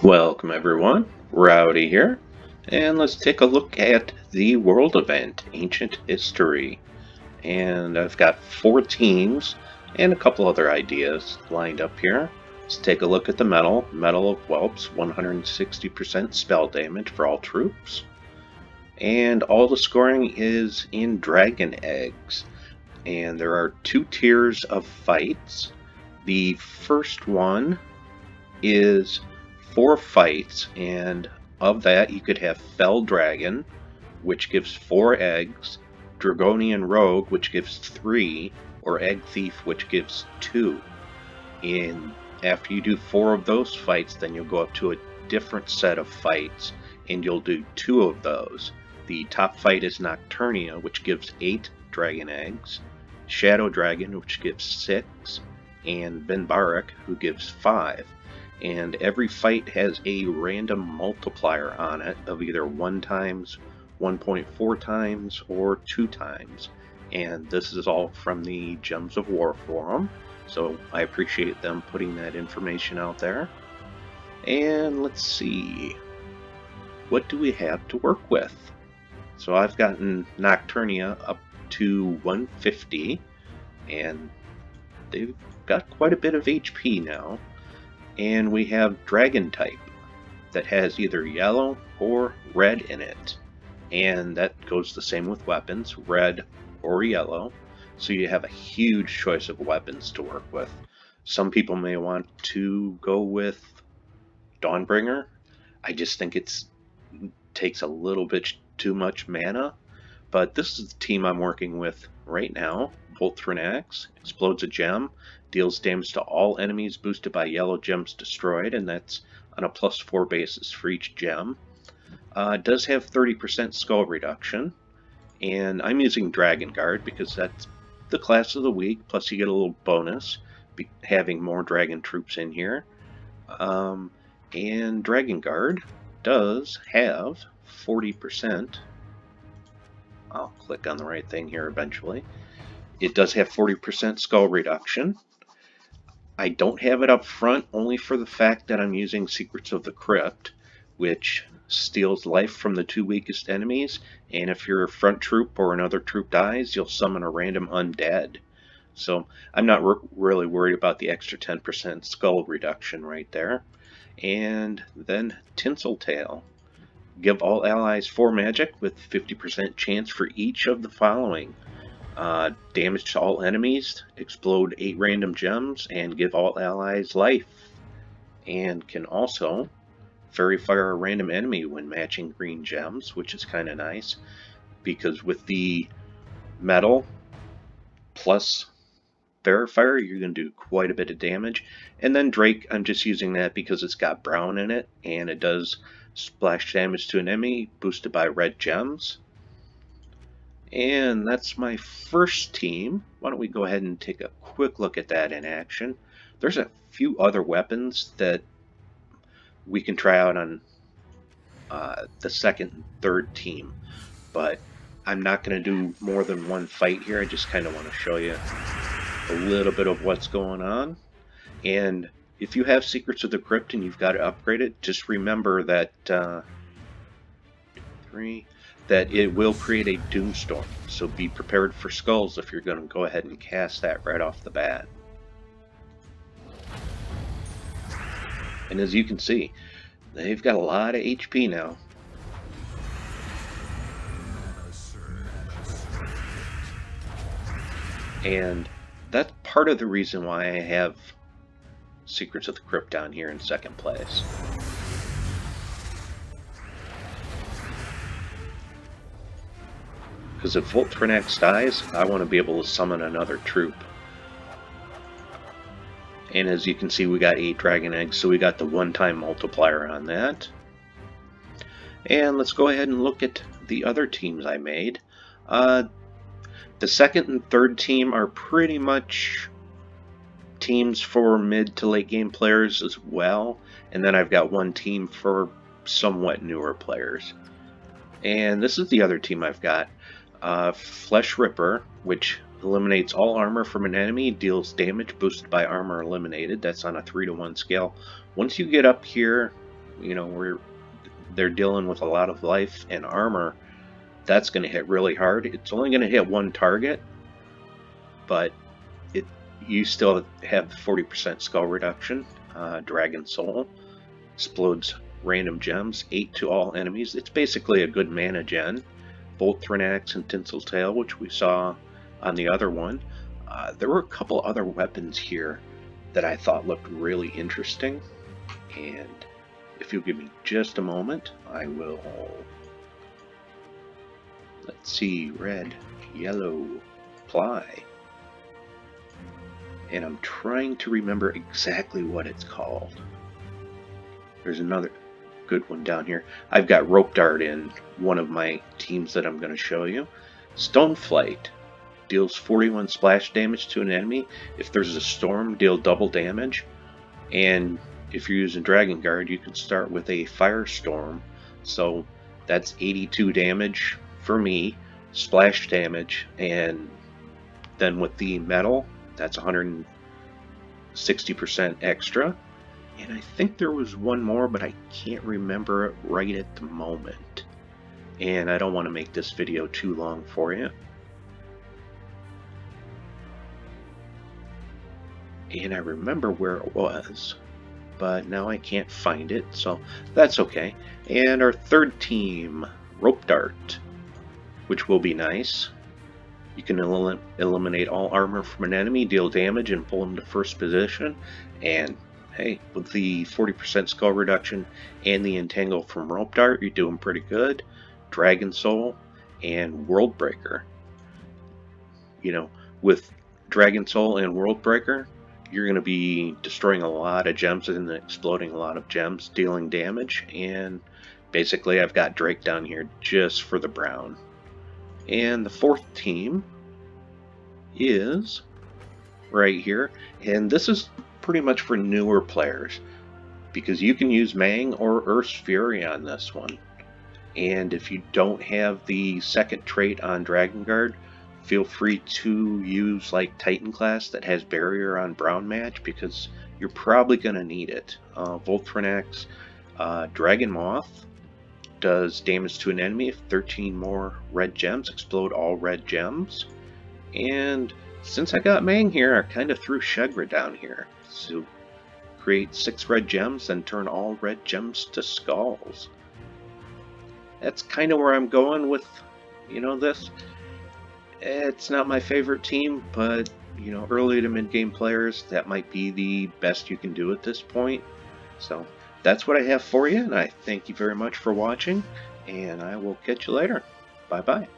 Welcome everyone, Rowdy here, and let's take a look at the world event, Ancient History. And I've got 4 teams and a couple other ideas lined up here. Let's take a look at the medal. Medal of Whelps, 160% spell damage for all troops. And all the scoring is in Dragon Eggs. And there are 2 tiers of fights. The first one is 4 fights, and of that you could have Fell Dragon, which gives 4 eggs, Dragonian Rogue, which gives 3, or Egg Thief, which gives 2. And after you do 4 of those fights, then you'll go up to a different set of fights, and you'll do 2 of those. The top fight is Nocturnia, which gives 8 dragon eggs, Shadow Dragon, which gives 6, and Benbarak, who gives 5. And every fight has a random multiplier on it of either 1 times, 1.4 times, or 2 times. And this is all from the Gems of War forum, so I appreciate them putting that information out there. And let's see, what do we have to work with? So I've gotten Nocturnia up to 150, and they've got quite a bit of HP now. And we have Dragon type that has either yellow or red in it. And that goes the same with weapons, red or yellow. So you have a huge choice of weapons to work with. Some people may want to go with Dawnbringer. I just think it takes a little bit too much mana. But this is the team I'm working with right now. Voltron Axe explodes a gem, deals damage to all enemies boosted by yellow gems destroyed, and that's on a +4 basis for each gem. It does have 30% skull reduction, and I'm using Dragon Guard because that's the class of the week, plus you get a little bonus having more dragon troops in here. And Dragon Guard does have 40%. I'll click on the right thing here eventually. It does have 40% skull reduction. I don't have it up front only for the fact that I'm using Secrets of the Crypt, which steals life from the 2 weakest enemies, and if your front troop or another troop dies, you'll summon a random undead. So I'm not really worried about the extra 10% skull reduction right there. And then Tinseltail. Give all allies 4 magic with 50% chance for each of the following. Damage to all enemies, explode 8 random gems, and give all allies life. And can also Fairy Fire a random enemy when matching green gems, which is kind of nice, because with the metal plus Fairy Fire, you're going to do quite a bit of damage. And then Drake, I'm just using that because it's got brown in it, and it does splash damage to an enemy, boosted by red gems. And that's my first team. Why don't we go ahead and take a quick look at that in action. There's a few other weapons that we can try out on the second and third team, but I'm not going to do more than one fight here. I just kind of want to show you a little bit of what's going on. And if you have Secrets of the Crypt and you've got it upgraded, just remember that that it will create a Doomstorm. So be prepared for skulls if you're going to go ahead and cast that right off the bat. And as you can see, they've got a lot of HP now. And that's part of the reason why I have Secrets of the Crypt down here in second place. Because if Voltron Axe dies, I want to be able to summon another troop. And as you can see, we got 8 dragon eggs, so we got the one-time multiplier on that. And let's go ahead and look at the other teams I made. The second and third team are pretty much teams for mid to late game players as well. And then I've got one team for somewhat newer players. And this is the other team I've got. Flesh Ripper, which eliminates all armor from an enemy, deals damage boosted by armor eliminated. That's on a 3-to-1 scale. Once you get up here where they're dealing with a lot of life and armor, that's going to hit really hard. It's only going to hit one target, but you still have 40% skull reduction. Dragon Soul explodes random gems, 8 to all enemies. It's basically a good mana gen. Both Thrinax and Tinseltail, which we saw on the other one. There were a couple other weapons here that I thought looked really interesting, and if you'll give me just a moment, I will. Let's see, red, yellow, apply. And I'm trying to remember exactly what it's called. There's another good one down here. I've got Rope Dart in one of my teams that I'm going to show you. Stoneflight deals 41 splash damage to an enemy. If there's a storm, deal double damage. And if you're using Dragon Guard, you can start with a Firestorm. So that's 82 damage for me, splash damage, and then with the metal, that's 160% extra. And I think there was one more, but I can't remember it right at the moment. And I don't want to make this video too long for you. And I remember where it was, but now I can't find it, so that's okay. And our third team, Rope Dart, which will be nice. You can eliminate all armor from an enemy, deal damage, and pull them to first position. And hey, with the 40% skull reduction and the entangle from Rope Dart, you're doing pretty good. Dragon Soul and World Breaker. With Dragon Soul and World Breaker, you're going to be destroying a lot of gems and exploding a lot of gems, dealing damage. And basically, I've got Drake down here just for the brown. And the fourth team is right here, and this is pretty much for newer players because you can use Mang or Earth's Fury on this one. And if you don't have the second trait on Dragon Guard, feel free to use like Titan class that has barrier on brown match because you're probably going to need it. Volthrinax Dragon Moth does damage to an enemy if 13 more red gems explode all red gems. And since I got Mang here, I kind of threw Shegra down here. So create 6 red gems and turn all red gems to skulls. That's kind of where I'm going with, this. It's not my favorite team, but, early to mid-game players, that might be the best you can do at this point. So that's what I have for you, and I thank you very much for watching, and I will catch you later. Bye-bye.